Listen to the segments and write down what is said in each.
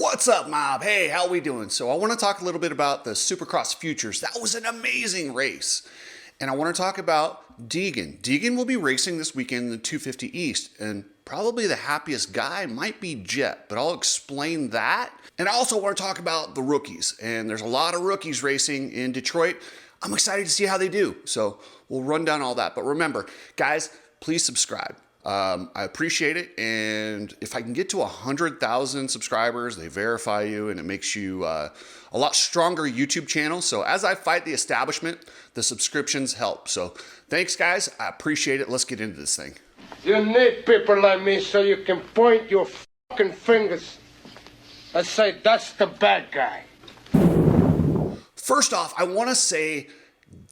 What's up, mob? Hey, how we doing? So I want to talk a little bit about the Supercross Futures. That was an amazing race. And I want to talk about Deegan. Deegan will be racing this weekend in the 250 East, and probably the happiest guy might be Jett, but I'll explain that. And I also want to talk about the rookies, and there's a lot of rookies racing in Detroit. I'm excited to see how they do. So we'll run down all that. But remember, guys, please subscribe. I appreciate it, and if I can get to 100,000 subscribers, they verify you, and it makes you a lot stronger YouTube channel. So as I fight the establishment, the subscriptions help. So thanks, guys. I appreciate it. Let's get into this thing. You need people like me so you can point your fucking fingers and say, that's the bad guy. First off, I want to say,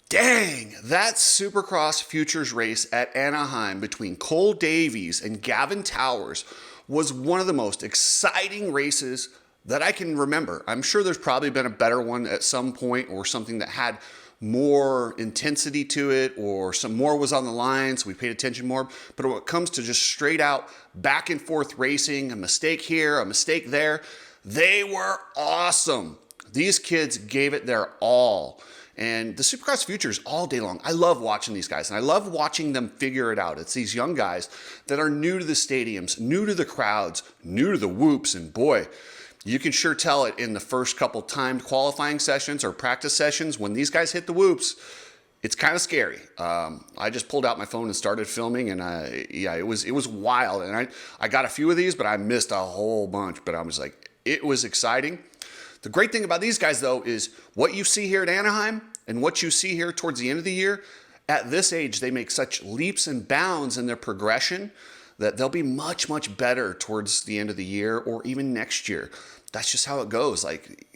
dang, that Supercross Futures race at Anaheim between Cole Davies and Gavin Towers was one of the most exciting races that I can remember. I'm sure there's probably been a better one at some point, or something that had more intensity to it, or some more was on the line, so we paid attention more. But when it comes to just straight out back and forth racing, a mistake here, a mistake there, they were awesome. These kids gave it their all. And the Supercross Futures all day long. I love watching these guys, and I love watching them figure it out. It's these young guys that are new to the stadiums, new to the crowds, new to the whoops, and boy, you can sure tell it in the first couple timed qualifying sessions or practice sessions. When these guys hit the whoops, it's kind of scary. I just pulled out my phone and started filming, and yeah, it was wild. And I got a few of these, but I missed a whole bunch. But I was like, it was exciting. The great thing about these guys, though, is what you see here at Anaheim and what you see here towards the end of the year. At this age, they make such leaps and bounds in their progression that they'll be much, much better towards the end of the year or even next year. That's just how it goes. Like,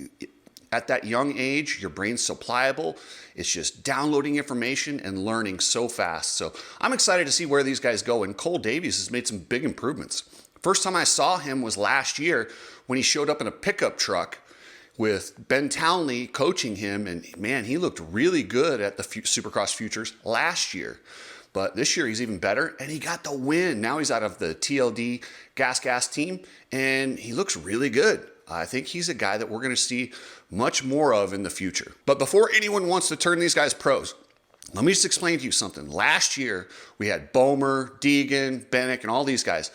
at that young age, your brain's so pliable. It's just downloading information and learning so fast. So I'm excited to see where these guys go. And Cole Davies has made some big improvements. First time I saw him was last year when he showed up in a pickup truck with Ben Townley coaching him, and man, he looked really good at the Supercross Futures last year. But this year he's even better, and he got the win. Now he's out of the TLD Gas team, and he looks really good. I think he's a guy that we're going to see much more of in the future. But before anyone wants to turn these guys pros, let me just explain to you something. Last year, we had Bomer, Deegan, Bennick, and all these guys.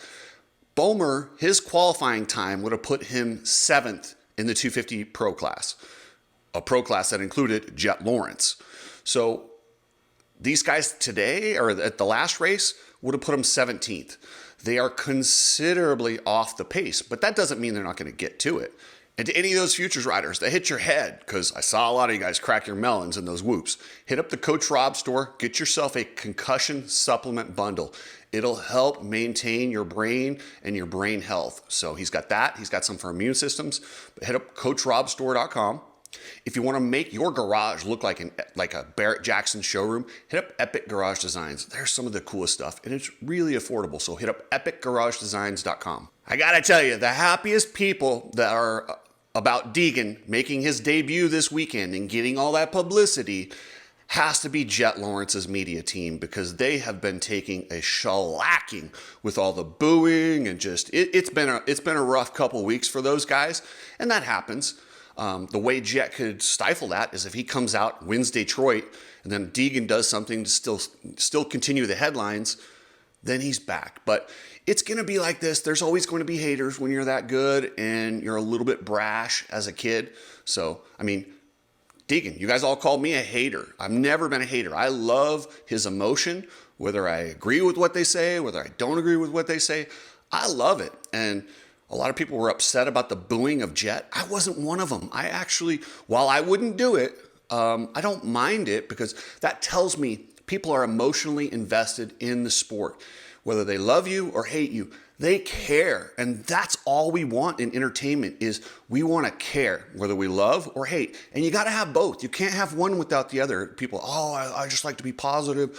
Bomer, his qualifying time would have put him 7th in the 250 pro class, a pro class that included Jett Lawrence. So these guys today, or at the last race, would have put them 17th. They are considerably off the pace, but that doesn't mean they're not going to get to it. And to any of those Futures riders that hit your head, because I saw a lot of you guys crack your melons in those whoops, hit up the Coach Rob store, get yourself a concussion supplement bundle. It'll help maintain your brain and your brain health. So he's got that. He's got some for immune systems. But hit up CoachRobStore.com. If you want to make your garage look like a Barrett Jackson showroom, hit up Epic Garage Designs. There's some of the coolest stuff, and it's really affordable. So hit up EpicGarageDesigns.com. I gotta tell you, the happiest people that are about Deegan making his debut this weekend and getting all that publicity has to be Jett Lawrence's media team, because they have been taking a shellacking with all the booing and just it's been a rough couple weeks for those guys, and that happens. The way Jett could stifle that is if he comes out, wins Detroit, and then Deegan does something to still continue the headlines, then he's back. But it's going to be like this. There's always going to be haters when you're that good and you're a little bit brash as a kid. So, I mean, Deegan, you guys all called me a hater. I've never been a hater. I love his emotion, whether I agree with what they say, whether I don't agree with what they say. I love it. And a lot of people were upset about the booing of Jett. I wasn't one of them. I actually, while I wouldn't do it, I don't mind it, because that tells me people are emotionally invested in the sport. Whether they love you or hate you, they care. And that's all we want in entertainment, is we want to care, whether we love or hate. And you got to have both. You can't have one without the other. People, I just like to be positive.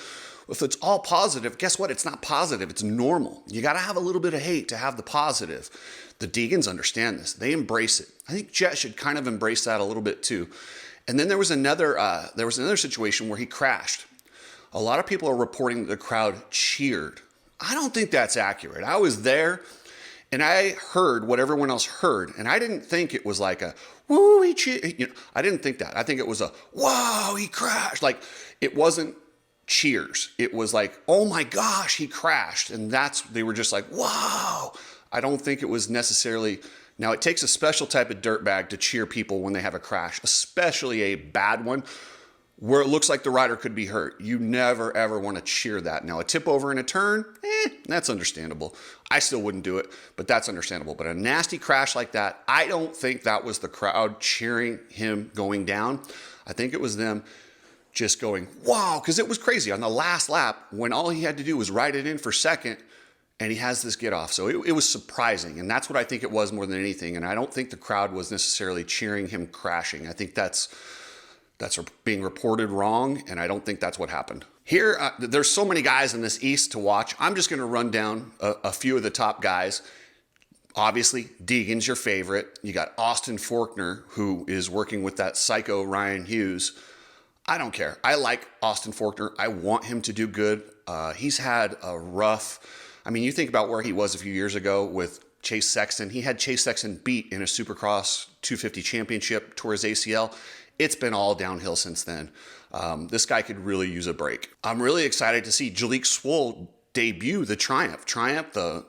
If it's all positive, guess what? It's not positive. It's normal. You got to have a little bit of hate to have the positive. The Deegans understand this. They embrace it. I think Jett should kind of embrace that a little bit too. And then there was another situation where he crashed. A lot of people are reporting that the crowd cheered. I don't think that's accurate. I was there, And I heard what everyone else heard, and I didn't think it was like a, woo, he cheated. You know, I didn't think that. I think it was a, wow, he crashed. Like, it wasn't cheers. It was like, oh my gosh, he crashed. And they were just like, wow. I don't think it was necessarily, now it takes a special type of dirtbag to cheer people when they have a crash, especially a bad one where it looks like the rider could be hurt. You never ever want to cheer that. Now a tip over in a turn, that's understandable. I still wouldn't do it, but that's understandable. But a nasty crash like that, I don't think that was the crowd cheering him going down. I think it was them just going, wow, because it was crazy. On the last lap, when all he had to do was ride it in for second, and he has this get off. So it was surprising, and that's what I think it was more than anything. And I don't think the crowd was necessarily cheering him crashing. I think that's being reported wrong, and I don't think that's what happened. Here, there's so many guys in this East to watch. I'm just going to run down a few of the top guys. Obviously, Deegan's your favorite. You got Austin Forkner, who is working with that psycho Ryan Hughes. I don't care. I like Austin Forkner. I want him to do good. He's had a rough, I mean, you think about where he was a few years ago with Chase Sexton. He had Chase Sexton beat in a Supercross 250 championship, tore his ACL. It's been all downhill since then. This guy could really use a break. I'm really excited to see Jalek Swoll debut the Triumph. Triumph, the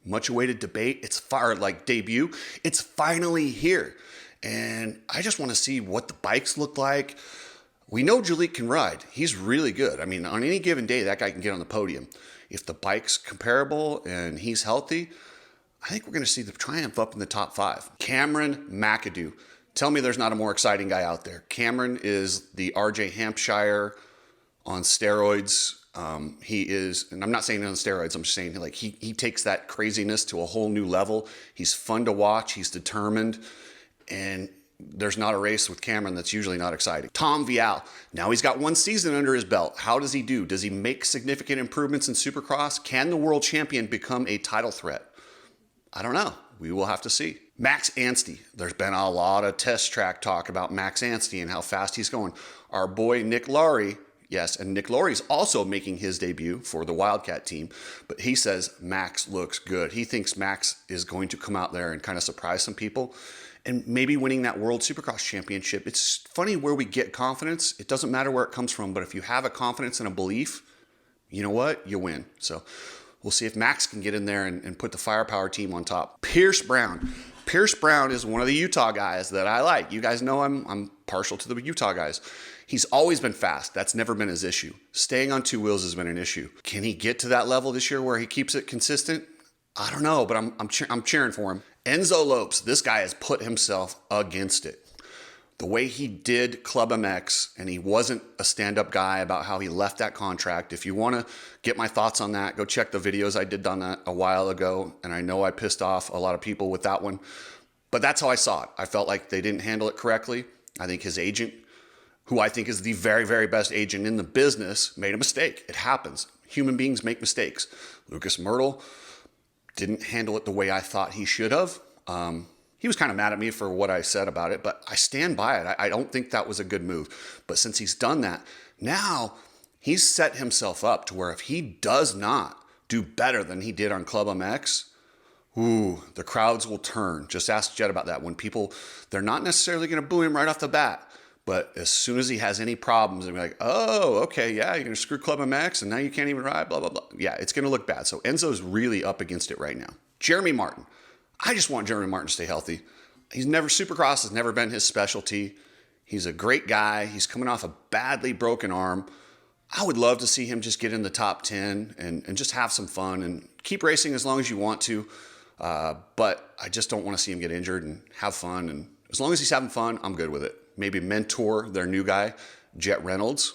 much awaited debate. It's far like debut. It's finally here. And I just want to see what the bikes look like. We know Jalek can ride. He's really good. I mean, on any given day, that guy can get on the podium. If the bike's comparable and he's healthy, I think we're going to see the Triumph up in the top 5. Cameron McAdoo. Tell me there's not a more exciting guy out there. Cameron is the RJ Hampshire on steroids. He is, and I'm not saying on steroids, I'm just saying like he takes that craziness to a whole new level. He's fun to watch. He's determined. And there's not a race with Cameron that's usually not exciting. Tom Vial. Now he's got 1 season under his belt. How does he do? Does he make significant improvements in Supercross? Can the world champion become a title threat? I don't know. We will have to see. Max Anstey. There's been a lot of test track talk about Max Anstey and how fast he's going. Our boy Nick Laurie, yes, and Nick Laurie's also making his debut for the Wildcat team, but he says Max looks good. He thinks Max is going to come out there and kind of surprise some people and maybe winning that World Supercross Championship. It's funny where we get confidence. It doesn't matter where it comes from, but if you have a confidence and a belief, you know what? You win. So we'll see if Max can get in there and put the firepower team on top. Pierce Brown. Pierce Brown is one of the Utah guys that I like. You guys know I'm partial to the Utah guys. He's always been fast. That's never been his issue. Staying on 2 wheels has been an issue. Can he get to that level this year where he keeps it consistent? I don't know, but I'm cheering for him. Enzo Lopes, this guy has put himself against it. The way he did Club MX, and he wasn't a stand-up guy about how he left that contract. If you want to get my thoughts on that, go check the videos I did on that a while ago. And I know I pissed off a lot of people with that one, but that's how I saw it. I felt like they didn't handle it correctly. I think his agent, who I think is the very, very best agent in the business, made a mistake. It happens. Human beings make mistakes. Lucas Myrtle didn't handle it the way I thought he should have. He was kind of mad at me for what I said about it, but I stand by it. I don't think that was a good move. But since he's done that, now he's set himself up to where if he does not do better than he did on Club MX, the crowds will turn. Just ask Jett about that. When people, they're not necessarily going to boo him right off the bat, but as soon as he has any problems, they'll be like, oh, okay, yeah, you're going to screw Club MX, and now you can't even ride, blah, blah, blah. Yeah, it's going to look bad. So Enzo's really up against it right now. Jeremy Martin. I just want Jeremy Martin to stay healthy. Supercross has never been his specialty. He's a great guy. He's coming off a badly broken arm. I would love to see him just get in the top 10 and just have some fun and keep racing as long as you want to. But I just don't want to see him get injured and have fun. And as long as he's having fun, I'm good with it. Maybe mentor their new guy, Jett Reynolds.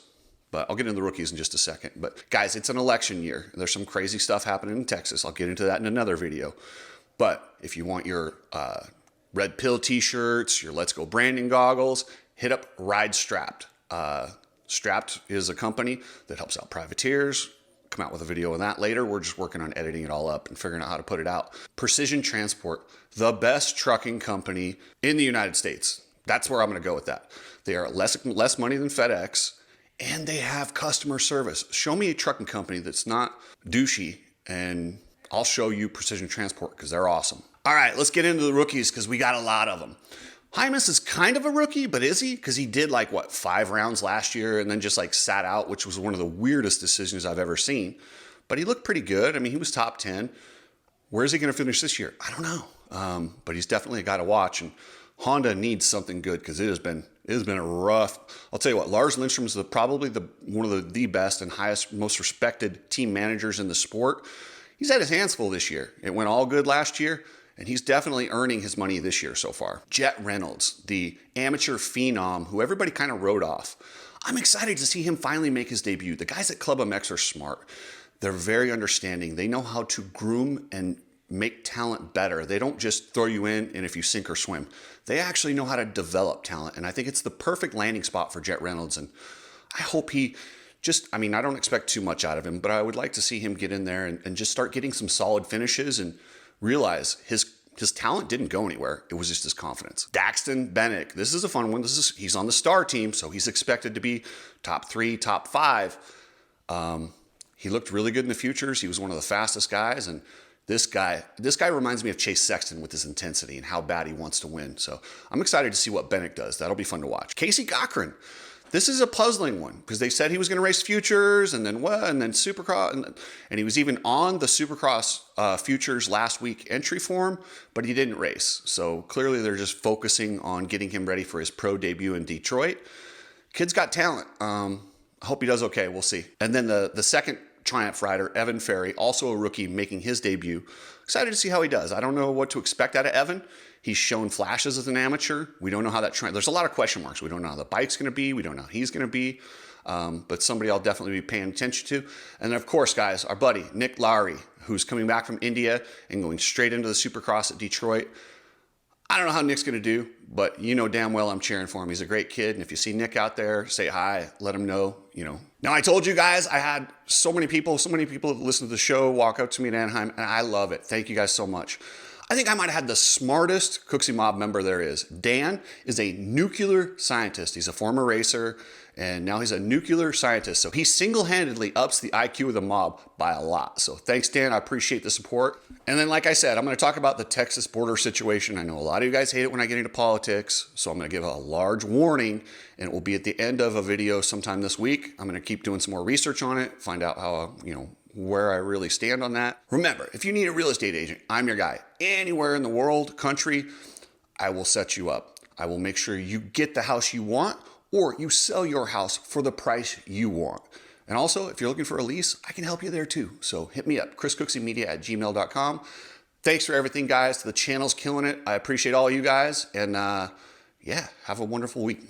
But I'll get into the rookies in just a second. But guys, it's an election year. There's some crazy stuff happening in Texas. I'll get into that in another video. But if you want your Red Pill t-shirts, your Let's Go Branding goggles, hit up Ride Strapped. Strapped is a company that helps out privateers. Come out with a video on that later. We're just working on editing it all up and figuring out how to put it out. Precision Transport, the best trucking company in the United States. That's where I'm going to go with that. They are less money than FedEx, and they have customer service. Show me a trucking company that's not douchey and I'll show you Precision Transport because they're awesome. All right, let's get into the rookies because we got a lot of them. Hymas is kind of a rookie, but is he? Because he did like, what, 5 rounds last year and then just like sat out, which was one of the weirdest decisions I've ever seen. But he looked pretty good. I mean, he was top 10. Where's he going to finish this year? I don't know. But he's definitely a guy to watch. And Honda needs something good because it has been a rough. I'll tell you what, Lars Lindstrom is probably one of the best and highest, most respected team managers in the sport. He's had his hands full this year. It went all good last year. And he's definitely earning his money this year so far. Jett Reynolds, the amateur phenom who everybody kind of wrote off. I'm excited to see him finally make his debut. The guys at Club MX are smart. They're very understanding. They know how to groom and make talent better. They don't just throw you in and if you sink or swim. They actually know how to develop talent. And I think it's the perfect landing spot for Jett Reynolds. And I hope he I don't expect too much out of him, but I would like to see him get in there and just start getting some solid finishes and realize his talent didn't go anywhere. It was just his confidence. Daxton Bennick. This is a fun one. He's on the star team, so he's expected to be top 3, top 5. He looked really good in the futures. He was one of the fastest guys, and this guy reminds me of Chase Sexton with his intensity and how bad he wants to win. So I'm excited to see what Bennick does. That'll be fun to watch. Casey Cochran. This is a puzzling one because they said he was going to race futures and then Supercross. And he was even on the Supercross futures last week entry form, but he didn't race. So clearly they're just focusing on getting him ready for his pro debut in Detroit. Kid's got talent. I hope he does okay. We'll see. And then the second Triumph rider, Evan Ferry, also a rookie making his debut. Excited to see how he does. I don't know what to expect out of Evan. He's shown flashes as an amateur. We don't know how there's a lot of question marks. We don't know how the bike's going to be. We don't know how he's going to be. But somebody I'll definitely be paying attention to. And then, of course, guys, our buddy, Nick Lowry, who's coming back from India and going straight into the Supercross at Detroit. I don't know how Nick's going to do, but you know damn well I'm cheering for him. He's a great kid. And if you see Nick out there, say hi, let him know, Now, I told you guys I had so many people that listen to the show walk up to me in Anaheim, and I love it. Thank you guys so much. I think I might have had the smartest Cooksey Mob member there is. Dan is a nuclear scientist. He's a former racer, and now he's a nuclear scientist. So he single-handedly ups the IQ of the mob by a lot. So thanks, Dan. I appreciate the support. And then, like I said, I'm going to talk about the Texas border situation. I know a lot of you guys hate it when I get into politics, so I'm going to give a large warning, and it will be at the end of a video sometime this week. I'm going to keep doing some more research on it, find out how, where I really stand on that. Remember, if you need a real estate agent, I'm your guy. Anywhere in the world, country, I will set you up. I will make sure you get the house you want or you sell your house for the price you want. And also, if you're looking for a lease, I can help you there too. So hit me up, chriscookseymedia@gmail.com. Thanks for everything, guys. The channel's killing it. I appreciate all you guys. And yeah, have a wonderful week.